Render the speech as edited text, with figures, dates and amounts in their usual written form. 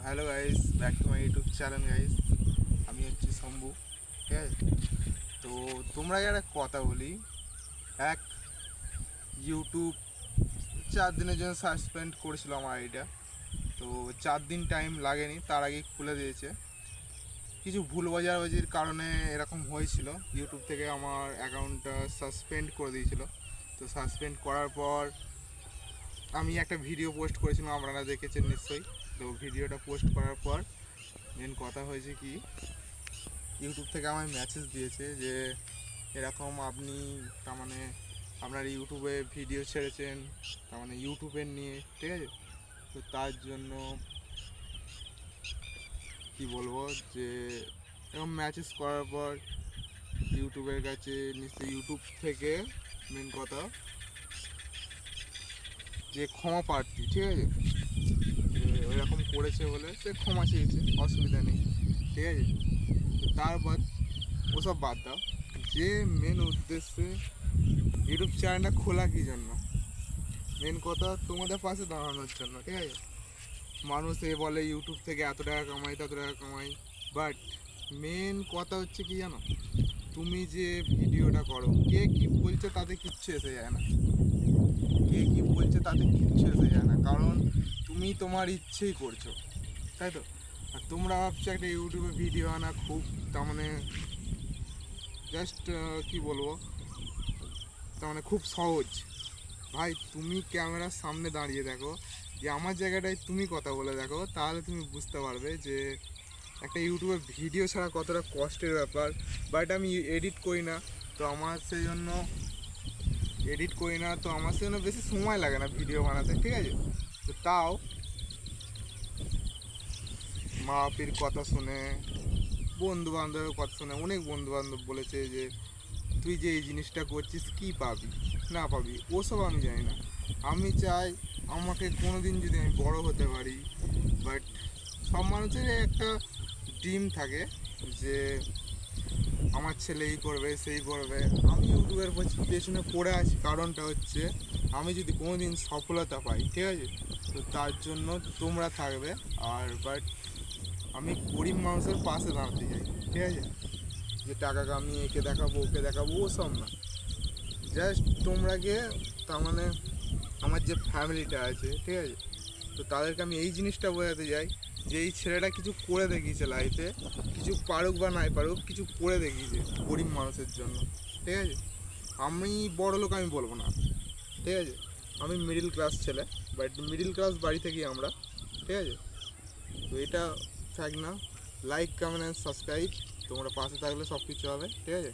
Hello guys, back to my YouTube channel guys. আমি হচ্ছি শম্ভু, ঠিক আছে। তো তোমরা একটা কথা বলি, এক ইউটিউব 4 দিনের জন্য সাসপেন্ড করেছিল আমার আইডিটা। তো 4 দিন টাইম লাগেনি, তার আগে খুলে দিয়েছে। কিছু ভুল বোঝাবুঝির কারণে এরকম হয়েছিল, ইউটিউব থেকে আমার অ্যাকাউন্টটা সাসপেন্ড করে দিয়েছিল। তো সাসপেন্ড করার পর আমি একটা ভিডিও পোস্ট করেছিলাম, আপনারা দেখেছেন নিশ্চয়ই। তো ভিডিওটা পোস্ট করার পর মেন কথা হয়েছে কি, ইউটিউব থেকে আমায় মেসেজ দিয়েছে যে এরকম আপনি তার মানে আপনার ইউটিউবে ভিডিও ছেড়েছেন, তার মানে ইউটিউবের নিয়ে, ঠিক আছে। তো তার জন্য কি বলবো, যে এরকম মেসেজ করার পর ইউটিউবের কাছে নিশ্চয়ই ইউটিউব থেকে মেন কথা যে ক্ষমা প্রার্থী, ঠিক আছে। ওইরকম করেছে বলে সে ক্ষমা চেয়েছে, অসুবিধা নেই, ঠিক আছে। তো তারপর ওসব বাদ দাও, যে মেন উদ্দেশ্যে ইউটিউব চ্যানেলটা খোলা কী জন্য, মেন কথা তোমাদের পাশে দাঁড়ানোর জন্য, ঠিক আছে। মানুষ বলে ইউটিউব থেকে এত টাকা কামাই, তত টাকা কামাই, বাট মেন কথা হচ্ছে কি জানো, তুমি যে ভিডিওটা করো, কে কী বলছে তাতে কিচ্ছু এসে যায় না, কে কী বলছে তাতে কিচ্ছু এসে যায় না, কারণ তুমি তোমার ইচ্ছেই করছো, তাই তো। আর তোমরা ভাবছো একটা ইউটিউবে ভিডিও আনা খুব তার মানে জাস্ট কী বলবো, তার মানে খুব সহজ। ভাই তুমি ক্যামেরার সামনে দাঁড়িয়ে দেখো, যে আমার জায়গাটায় তুমি কথা বলে দেখো, তাহলে তুমি বুঝতে পারবে যে একটা ইউটিউবে ভিডিও ছাড়া কতটা কষ্টের ব্যাপার। বাট আমি এডিট করি না, তো আমার সেই জন্য বেশি সময় লাগে না ভিডিও বানাতে, ঠিক আছে। তো তাও মা বাপির কথা শুনে, বন্ধু বান্ধবের কথা শুনে, অনেক বন্ধু বান্ধব বলেছে যে তুই যে এই জিনিসটা করছিস কী পাবি না পাবি ওসব আমি জানি না। আমি চাই আমাকে কোনো দিন যদি আমি বড় হতে পারি, বাট সব মানুষের একটা ড্রিম থাকে যে আমার ছেলে এই করবে সেই করবে। আমি ইউটিউবের পেছনে পড়ে আছি, কারণটা হচ্ছে আমি যদি কোনো দিন সফলতা পাই, ঠিক আছে, তো তার জন্য তোমরা থাকবে। আর বাট আমি গরিব মানুষের পাশে দাঁড়াতে চাই, ঠিক আছে। যে টাকা কামিয়ে একে দেখাবো ওকে দেখাবো ওসব না, জাস্ট তোমরাকে তার মানে আমার যে ফ্যামিলিটা আছে, ঠিক আছে, তো তাদেরকে আমি এই জিনিসটা বোঝাতে চাই যে এই ছেলেটা কিছু করে দেখিয়েছে লাইফে, কিছু পারুক বা নাই পারুক কিছু করে দেখিয়েছে গরিব মানুষের জন্য, ঠিক আছে। আমি বড় লোক আমি বলবো না, ঠিক আছে, আমি মিডিল ক্লাস ছেলে, বাট মিডিল ক্লাস বাড়ি থেকেই আমরা, ঠিক আছে। তো এটা থাক না, লাইক কমেন্ট অ্যান্ড সাবস্ক্রাইব, তোমরা পাশে থাকলে সব কিছু হবে, ঠিক আছে।